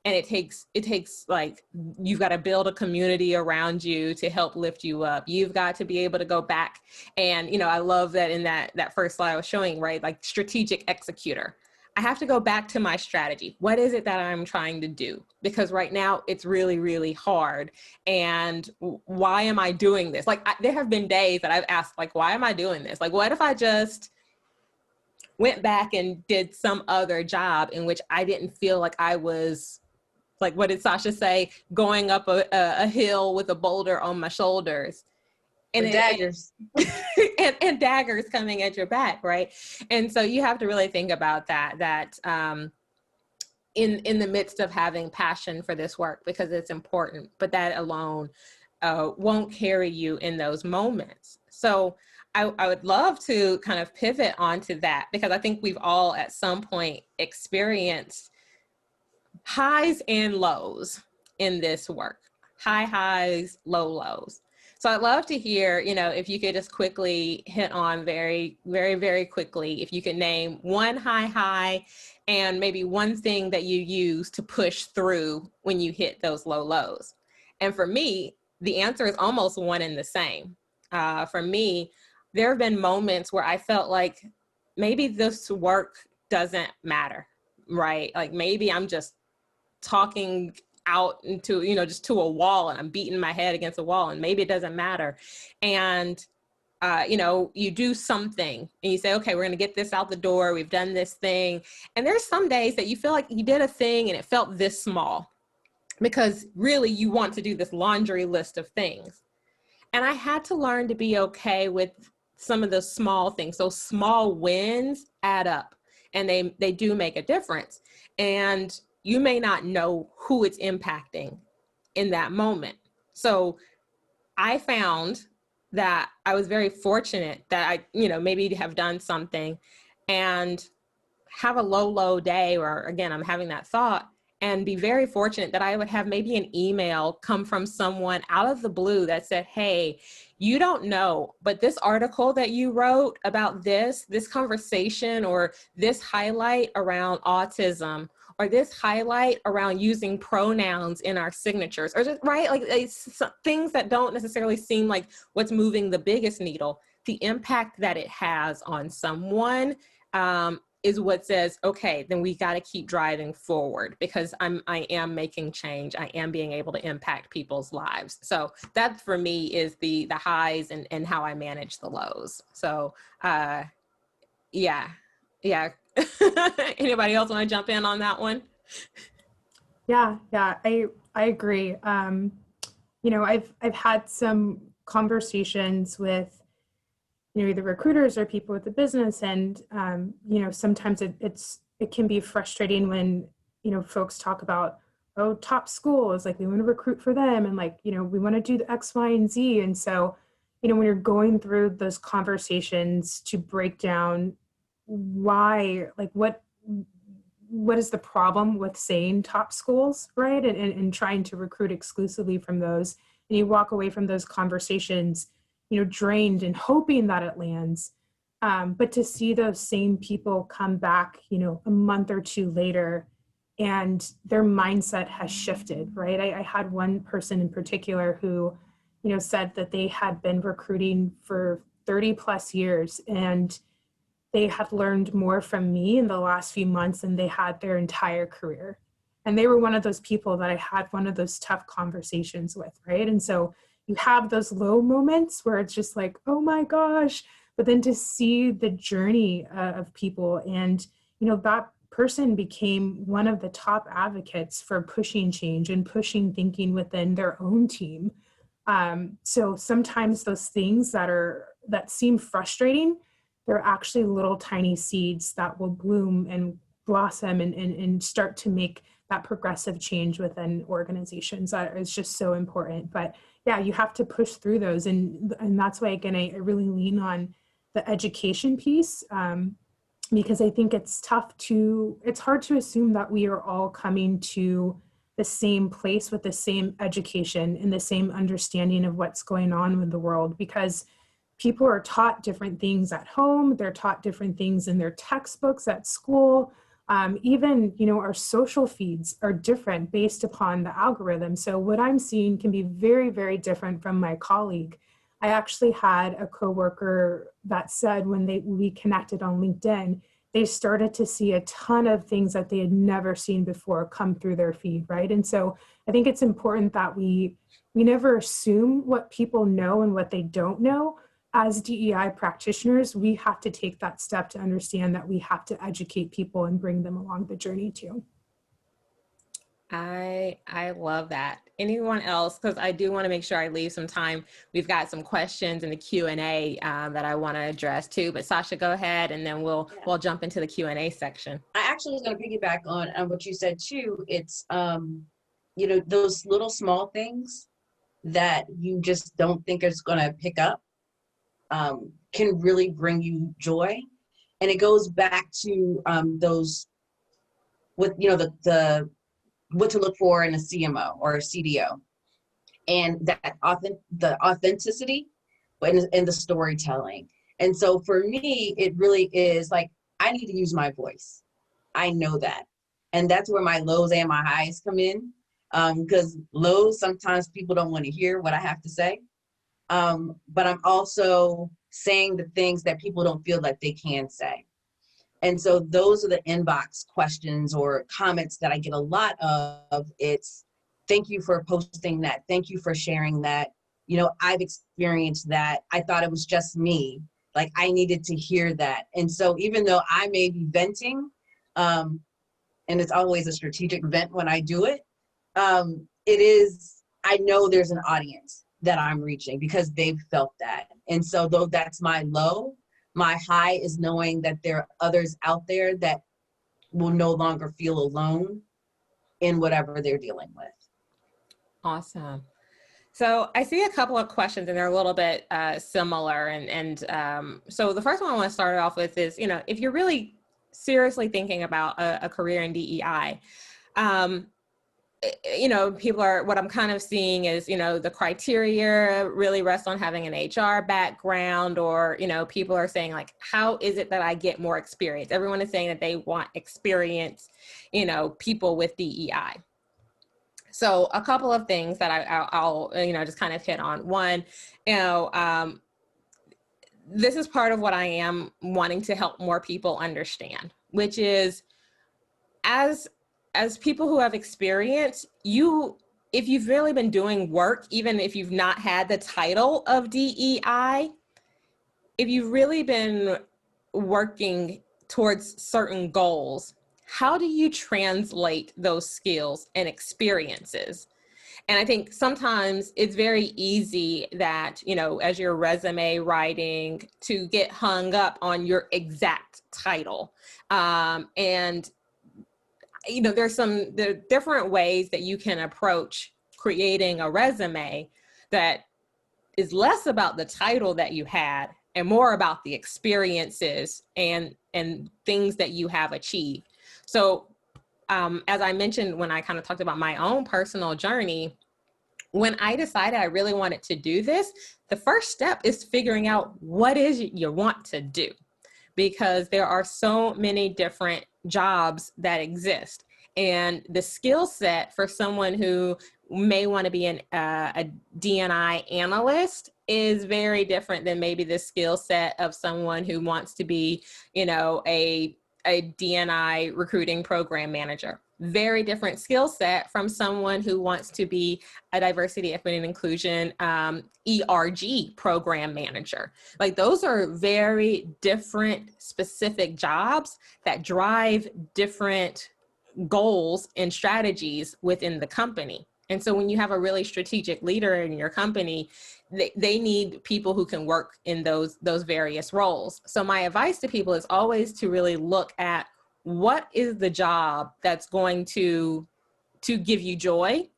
Speaker 1: And it takes like, you've got to build a community around you to help lift you up. You've got to be able to go back and, you know, I love that in that first slide I was showing, right? Like, strategic executor. I have to go back to my strategy. What is it that I'm trying to do? Because right now it's really, really hard. And why am I doing this? Like, there have been days that I've asked, like, why am I doing this? Like, what if I just went back and did some other job in which I didn't feel like I was, like, what did Sacha say? Going up a hill with a boulder on my shoulders. And
Speaker 2: daggers.
Speaker 1: and daggers coming at your back, right? And so you have to really think about that in the midst of having passion for this work, because it's important, but that alone won't carry you in those moments. So I would love to kind of pivot onto that, because I think we've all at some point experienced highs and lows in this work. High highs, low lows. So I'd love to hear, you know, if you could just quickly hit on very, very, very quickly, if you could name one high and maybe one thing that you use to push through when you hit those low lows. And for me, the answer is almost one and the same. For me, there have been moments where I felt like maybe this work doesn't matter, right? Like, maybe I'm just talking out into, you know, just to a wall, and I'm beating my head against a wall, and maybe it doesn't matter. And, you know, you do something and you say, okay, we're going to get this out the door. We've done this thing. And there's some days that you feel like you did a thing and it felt this small, because really you want to do this laundry list of things. And I had to learn to be okay with some of those small things. Those small wins add up, and they do make a difference. And you may not know who it's impacting in that moment. So I found that I was very fortunate that I, you know, maybe have done something and have a low day, or again, I'm having that thought, and be very fortunate that I would have maybe an email come from someone out of the blue that said, hey, you don't know, but this article that you wrote about this conversation, or this highlight around autism, or this highlight around using pronouns in our signatures, or just, right? Like, things that don't necessarily seem like what's moving the biggest needle. The impact that it has on someone is what says, okay, then we got to keep driving forward, because I am making change. I am being able to impact people's lives. So that for me is the highs and how I manage the lows. So yeah. Anybody else want to jump in on that one?
Speaker 3: Yeah, I agree. You know, I've had some conversations with, you know, either recruiters or people with the business, and you know, sometimes it can be frustrating when, you know, folks talk about, oh, top schools, like we want to recruit for them, and like, you know, we want to do the X, Y, and Z, and so when you're going through those conversations to break down why, like what is the problem with saying top schools, right? And trying to recruit exclusively from those. And you walk away from those conversations, drained and hoping that it lands. But to see those same people come back, a month or two later, and their mindset has shifted, right? I had one person in particular who, said that they had been recruiting for 30 plus years, and they had learned more from me in the last few months than they had their entire career. And they were one of those people that I had one of those tough conversations with, right? And so you have those low moments where it's just like, oh my gosh, but then to see the journey of people, and, that person became one of the top advocates for pushing change and pushing thinking within their own team. So sometimes those things that seem frustrating, they're actually little tiny seeds that will bloom and blossom and start to make that progressive change within organizations. That is just so important. But yeah, you have to push through those. And that's why, again, I really lean on the education piece, because I think it's hard to assume that we are all coming to the same place with the same education and the same understanding of what's going on with the world, because people are taught different things at home. They're taught different things in their textbooks at school. Even, our social feeds are different based upon the algorithm. So what I'm seeing can be very, very different from my colleague. I actually had a coworker that said when we connected on LinkedIn, they started to see a ton of things that they had never seen before come through their feed, right? And so I think it's important that we never assume what people know and what they don't know. As DEI practitioners, we have to take that step to understand that we have to educate people and bring them along the journey too.
Speaker 1: I love that. Anyone else? Because I do want to make sure I leave some time. We've got some questions in the Q&A that I want to address too. But Sasha, go ahead, and then we'll jump into the Q&A section.
Speaker 2: I actually was going to piggyback on what you said too. It's those little small things that you just don't think is going to pick up can really bring you joy. And it goes back to those with the what to look for in a CMO or a CDO, and the authenticity and the storytelling. And so for me, it really is like, I need to use my voice. I know that. And that's where my lows and my highs come in. Because lows, sometimes people don't want to hear what I have to say. But I'm also saying the things that people don't feel like they can say. And so those are the inbox questions or comments that I get a lot of. It's, thank you for posting that. Thank you for sharing that. I've experienced that. I thought it was just me. Like, I needed to hear that. And so even though I may be venting, and it's always a strategic vent when I do it, I know there's an audience that I'm reaching because they've felt that. And so though that's my low, my high is knowing that there are others out there that will no longer feel alone in whatever they're dealing with.
Speaker 1: Awesome. So I see a couple of questions, and they're a little bit similar. And so the first one I want to start off with is, if you're really seriously thinking about a career in DEI, people are, what I'm kind of seeing is, the criteria really rests on having an HR background, or, people are saying like, how is it that I get more experience? Everyone is saying that they want experience, people with DEI. So a couple of things that I'll just kind of hit on. One, this is part of what I am wanting to help more people understand, which is as people who have experience, if you've really been doing work, even if you've not had the title of DEI, if you've really been working towards certain goals, how do you translate those skills and experiences? And I think sometimes it's very easy that, as your resume writing, to get hung up on your exact title. And there are different ways that you can approach creating a resume that is less about the title that you had and more about the experiences and things that you have achieved. So as I mentioned, when I kind of talked about my own personal journey, when I decided I really wanted to do this, the first step is figuring out what is it you want to do, because there are so many different jobs that exist. And the skill set for someone who may want to be a D&I analyst is very different than maybe the skill set of someone who wants to be, you know, a D&I recruiting program manager. Very different skill set from someone who wants to be a diversity, equity, and inclusion ERG program manager. Like, those are very different specific jobs that drive different goals and strategies within the company. And so when you have a really strategic leader in your company, they need people who can work in those various roles. So my advice to people is always to really look at what is the job that's going to give you joy?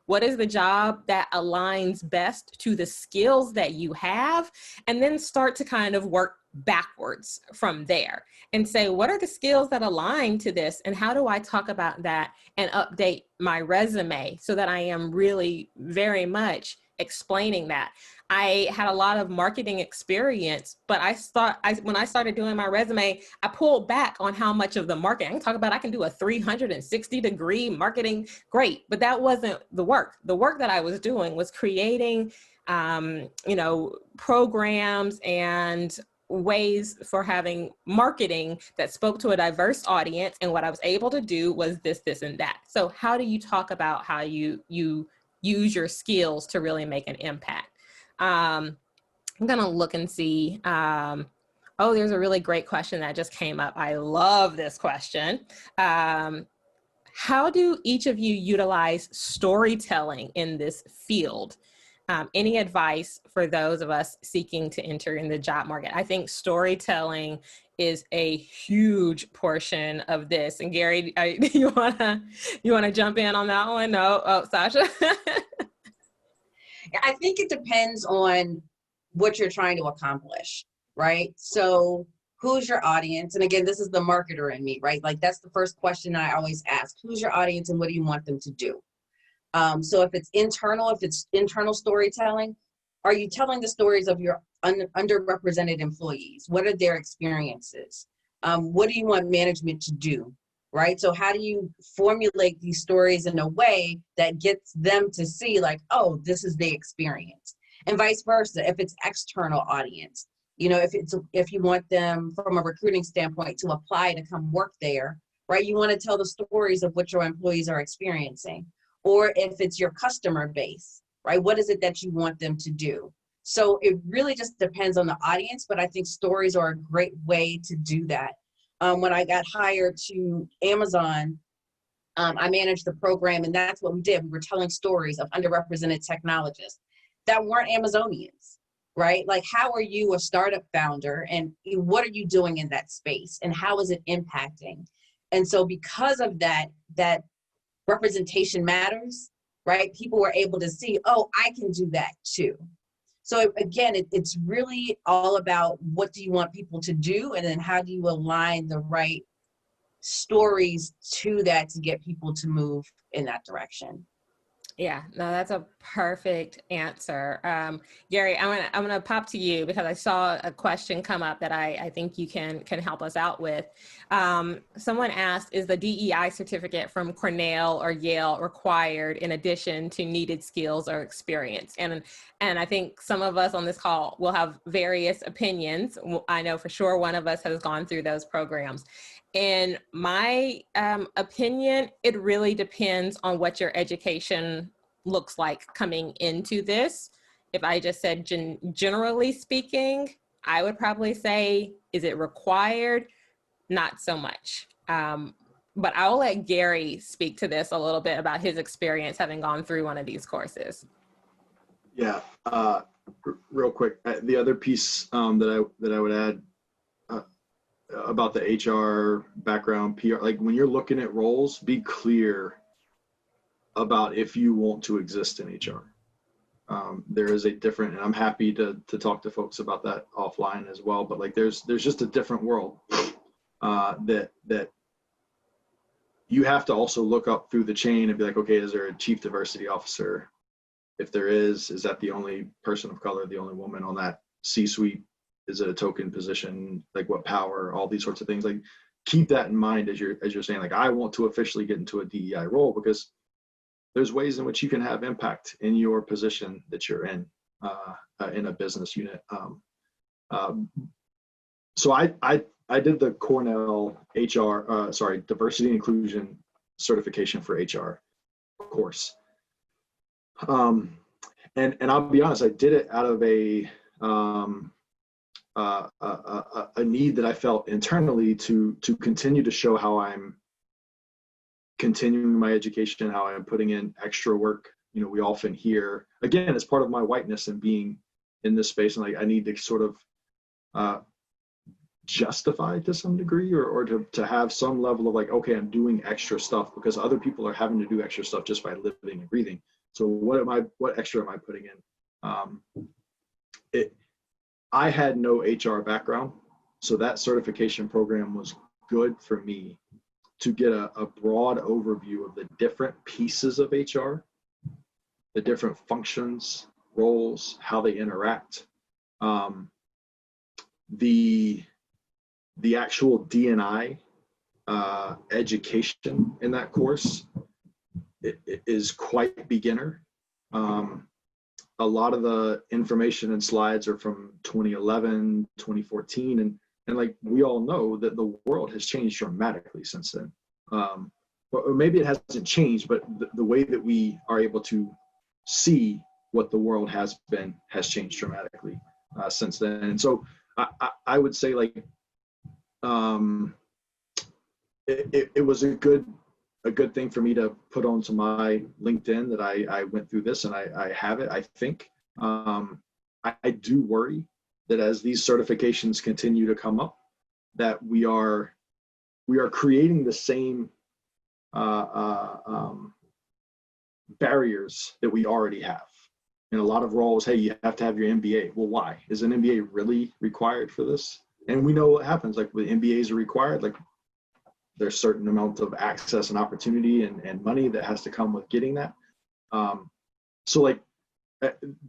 Speaker 1: What is the job that aligns best to the skills that you have? And then start to kind of work backwards from there and say, what are the skills that align to this? And how do I talk about that and update my resume so that I am really very much explaining that? I had a lot of marketing experience, but when I started doing my resume, I pulled back on how much of the marketing. I can talk about, I can do a 360-degree marketing, great, but that wasn't the work. The work that I was doing was creating, programs and ways for having marketing that spoke to a diverse audience. And what I was able to do was this, this, and that. So how do you talk about how you use your skills to really make an impact? I'm going to look and see. Oh, there's a really great question that just came up. I love this question. How do each of you utilize storytelling in this field? Any advice for those of us seeking to enter in the job market? I think storytelling is a huge portion of this. And Gary, you wanna jump in on that one? No, oh, Sasha.
Speaker 2: I think it depends on what you're trying to accomplish, right? So who's your audience? And again, this is the marketer in me, right? Like, that's the first question I always ask. Who's your audience and what do you want them to do? So if it's internal storytelling, are you telling the stories of your underrepresented employees? What are their experiences? What do you want management to do, right? So how do you formulate these stories in a way that gets them to see, like, oh, this is the experience, and vice versa. If it's external audience, if you want them from a recruiting standpoint to apply to come work there, right? You want to tell the stories of what your employees are experiencing. Or if it's your customer base, right? What is it that you want them to do? So it really just depends on the audience, but I think stories are a great way to do that. When I got hired to Amazon, I managed the program, and that's what we did. We were telling stories of underrepresented technologists that weren't Amazonians, right? Like, how are you a startup founder, and what are you doing in that space, and how is it impacting? And so because of that representation matters, right? People were able to see, oh, I can do that too. So again, it's really all about what do you want people to do, and then how do you align the right stories to that to get people to move in that direction.
Speaker 1: Yeah, no, that's a perfect answer. Gary, I'm gonna pop to you because I saw a question come up that I think you can help us out with. Someone asked, is the DEI certificate from Cornell or Yale required in addition to needed skills or experience? And I think some of us on this call will have various opinions. I know for sure one of us has gone through those programs. In my opinion, it really depends on what your education looks like coming into this. If I just said generally speaking, I would probably say, is it required? Not so much. But I'll let Gary speak to this a little bit about his experience having gone through one of these courses.
Speaker 4: Yeah, real quick, the other piece that I would add about the HR background, PR, like when you're looking at roles, be clear about if you want to exist in HR, There is a different, and I'm happy to talk to folks about that offline as well. But like, there's just a different world that you have to also look up through the chain and be like, okay, is there a chief diversity officer? If there is that the only person of color, the only woman on that C-suite? Is it a token position? Like, what power? All these sorts of things. Like, keep that in mind as you're saying, like, I want to officially get into a DEI role, because there's ways in which you can have impact in your position that you're in a business unit. So I did the Cornell diversity and inclusion certification for HR course. And I'll be honest, I did it out of a need that I felt internally to continue to show how I'm continuing my education, how I'm putting in extra work. You know, we often hear, again, as part of my whiteness and being in this space, and like, I need to sort of justify to some degree, or to have some level of like, okay, I'm doing extra stuff because other people are having to do extra stuff just by living and breathing. So what extra am I putting in? I had no HR background, so that certification program was good for me to get a broad overview of the different pieces of HR, the different functions, roles, how they interact. The actual D&I education in that course it is quite beginner. A lot of the information and slides are from 2011, 2014, and like, we all know that the world has changed dramatically since then. Or maybe it hasn't changed, but the way that we are able to see what the world has changed dramatically since then. And so I would say, like, it was a good thing for me to put onto my LinkedIn that I went through this, and I have it. I think I do worry that as these certifications continue to come up, that we are creating the same barriers that we already have in a lot of roles. Hey, you have to have your MBA. Well, why? Is an MBA really required for this? And we know what happens. Like, when MBAs are required, like, there's certain amount of access and opportunity and money that has to come with getting that. So like,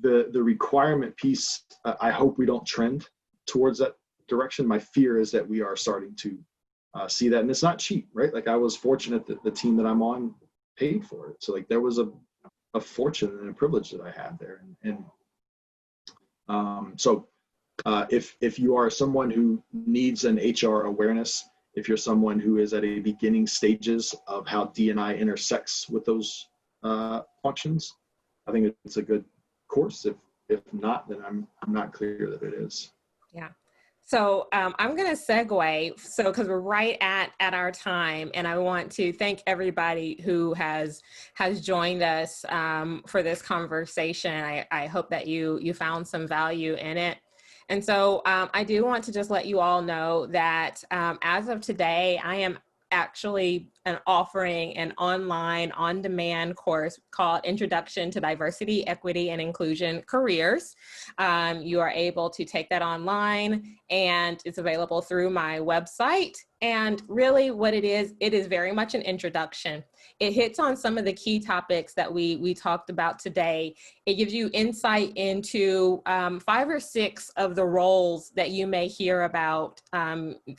Speaker 4: the requirement piece, I hope we don't trend towards that direction. My fear is that we are starting to see that, and it's not cheap, right? Like, I was fortunate that the team that I'm on paid for it. So like, there was a fortune and a privilege that I had there. So if you are someone who needs an HR awareness, if you're someone who is at a beginning stages of how D&I intersects with those functions, I think it's a good course. If not, then I'm not clear that it is.
Speaker 1: Yeah. So I'm going to segue, because we're right at our time, and I want to thank everybody who has joined us for this conversation. I hope that you found some value in it. And so I do want to just let you all know that as of today, I am actually offering an online on-demand course called Introduction to Diversity, Equity, and Inclusion Careers. You are able to take that online, and it's available through my website. And really what it is very much an introduction. It hits on some of the key topics that we talked about today. It gives you insight into 5 or 6 of the roles that you may hear about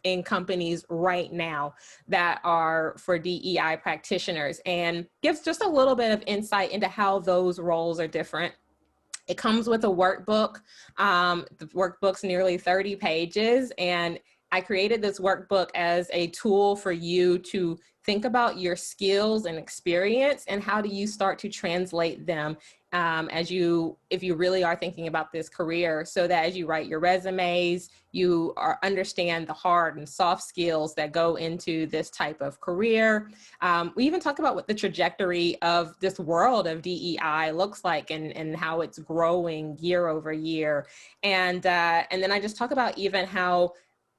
Speaker 1: in companies right now that are for DEI practitioners, and gives just a little bit of insight into how those roles are different. It comes with a workbook. The workbook's nearly 30 pages, and I created this workbook as a tool for you to think about your skills and experience, and how do you start to translate them if you really are thinking about this career, so that as you write your resumes, you understand the hard and soft skills that go into this type of career. We even talk about what the trajectory of this world of DEI looks like, and how it's growing year over year. And then I just talk about even how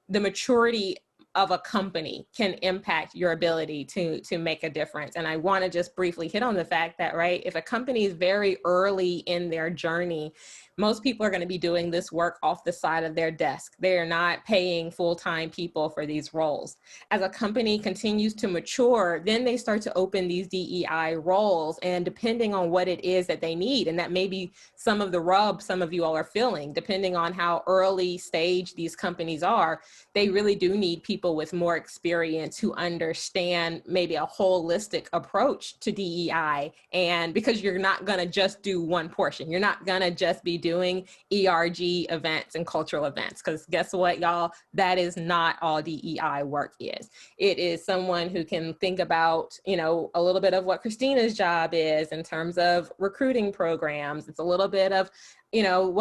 Speaker 1: the maturity of a company can impact your ability to make a difference. And I want to just briefly hit on the fact that, right, if a company is very early in their journey, most people are going to be doing this work off the side of their desk. They are not paying full-time people for these roles. As a company continues to mature, then they start to open these DEI roles, and depending on what it is that they need, and that may be some of the rub some of you all are feeling, depending on how early stage these companies are, they really do need people with more experience who understand maybe a holistic approach to DEI. And because you're not going to just do one portion, you're not going to just be doing ERG events and cultural events, because guess what, y'all, that is not all DEI work is. It is someone who can think about, you know, a little bit of what Christina's job is in terms of recruiting programs. It's a little bit of, you know,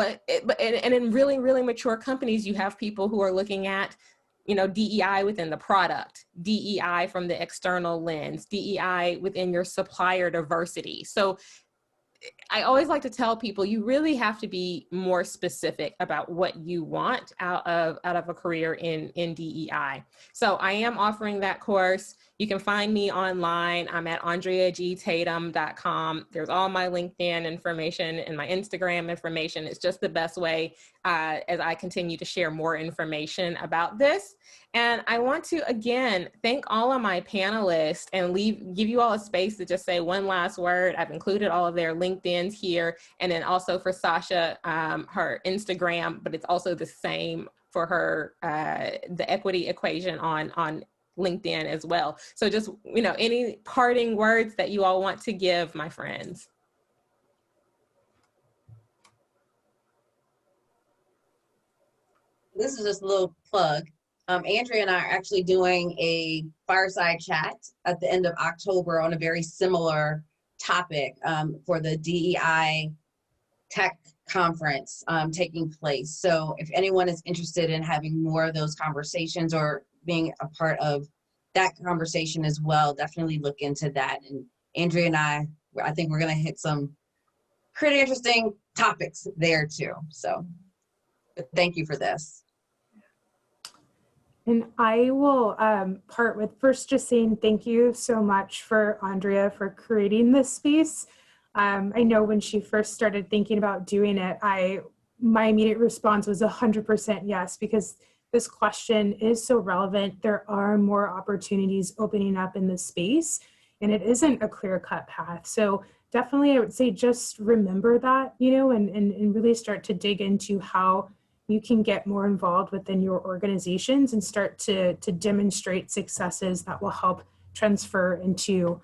Speaker 1: and in really, really mature companies, you have people who are looking at, you know, DEI within the product, DEI from the external lens, DEI within your supplier diversity. So I always like to tell people, you really have to be more specific about what you want out of a career in DEI. So I am offering that course. You can find me online. I'm at andreagtatum.com. There's all my LinkedIn information and my Instagram information. It's just the best way as I continue to share more information about this. And I want to, again, thank all of my panelists and give you all a space to just say one last word. I've included all of their LinkedIns here. And then also for Sacha, her Instagram, but it's also the same for her, the equity equation on LinkedIn as well. So just, you know, any parting words that you all want to give, my friends.
Speaker 2: This is just a little plug. Andrea and I are actually doing a fireside chat at the end of October on a very similar topic for the DEI Tech Conference taking place. So if anyone is interested in having more of those conversations or being a part of that conversation as well, definitely look into that. And Andrea and I think we're going to hit some pretty interesting topics there too. So thank you for this.
Speaker 3: And I will part with first just saying thank you so much for Andrea for creating this space. I know when she first started thinking about doing it, my immediate response was 100% yes, because this question is so relevant. There are more opportunities opening up in this space, and it isn't a clear-cut path. So definitely I would say just remember that, you know, and really start to dig into how you can get more involved within your organizations and start to demonstrate successes that will help transfer into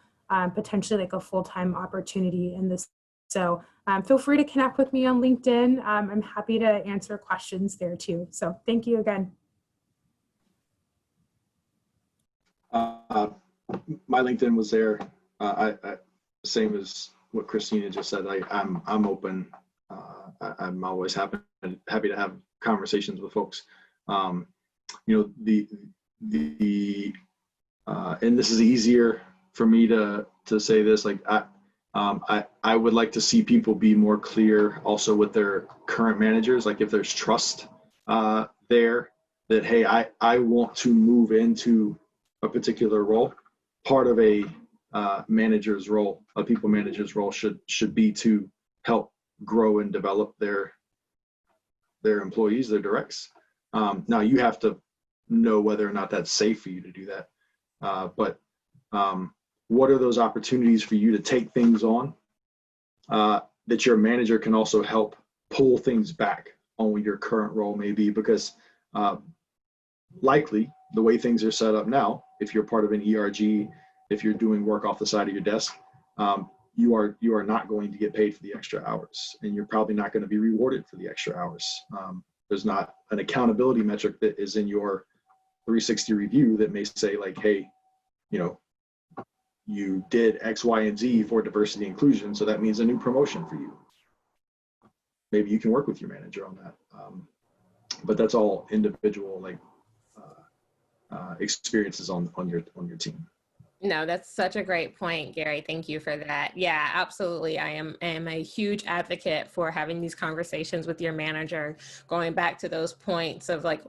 Speaker 3: potentially like a full-time opportunity in this. So feel free to connect with me on LinkedIn. I'm happy to answer questions there too. So thank you again.
Speaker 4: My LinkedIn was there. Same as what Christina just said. I'm open. I'm always happy to have conversations with folks. You know, and this is easier for me to say this. Like I would like to see people be more clear also with their current managers. Like if there's trust there, that hey, I want to move into a particular role. Part of a manager's role, a people manager's role, should be to help grow and develop their employees, their directs. Now you have to know whether or not that's safe for you to do that. But what are those opportunities for you to take things on that your manager can also help pull things back on what your current role may be? Because likely the way things are set up now, if you're part of an ERG, if you're doing work off the side of your desk, you are not going to get paid for the extra hours, and you're probably not going to be rewarded for the extra hours. There's not an accountability metric that is in your 360 review that may say like, hey, you know, you did X, Y, and Z for diversity and inclusion, so that means a new promotion for you. Maybe you can work with your manager on that. But that's all individual like experiences on your team.
Speaker 1: No, that's such a great point, Gary. Thank you for that. Yeah, absolutely. I am a huge advocate for having these conversations with your manager, going back to those points of like,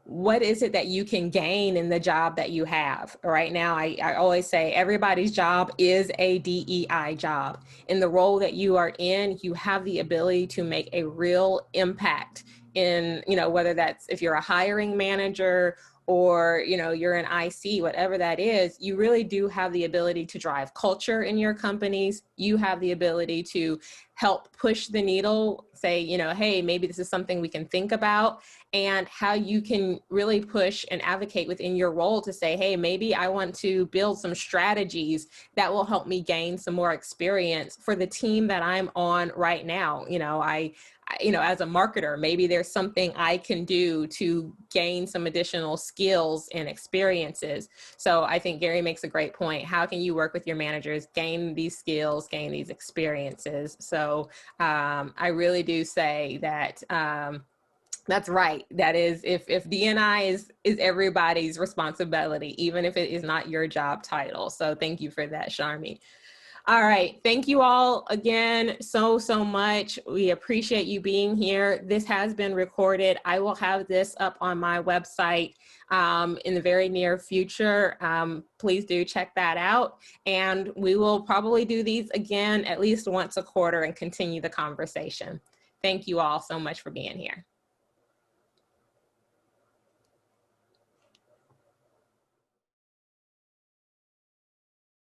Speaker 1: what is it that you can gain in the job that you have? Right now, I always say everybody's job is a DEI job. In the role that you are in, you have the ability to make a real impact in, whether that's if you're a hiring manager or, you're an IC, whatever that is, you really do have the ability to drive culture in your companies. You have the ability to help push the needle, say, hey, maybe this is something we can think about, and how you can really push and advocate within your role to say, hey, maybe I want to build some strategies that will help me gain some more experience for the team that I'm on right now. As a marketer, maybe there's something I can do to gain some additional skills and experiences. So I think Gary makes a great point. How can you work with your managers, gain these skills, gain these experiences? So I really do say that that's right. That is, if D&I is everybody's responsibility, even if it is not your job title. So thank you for that, Sharmi. All right. Thank you all again so much. We appreciate you being here. This has been recorded. I will have this up on my website in the very near future. Please do check that out. And we will probably do these again at least once a quarter and continue the conversation. Thank you all so much for being here.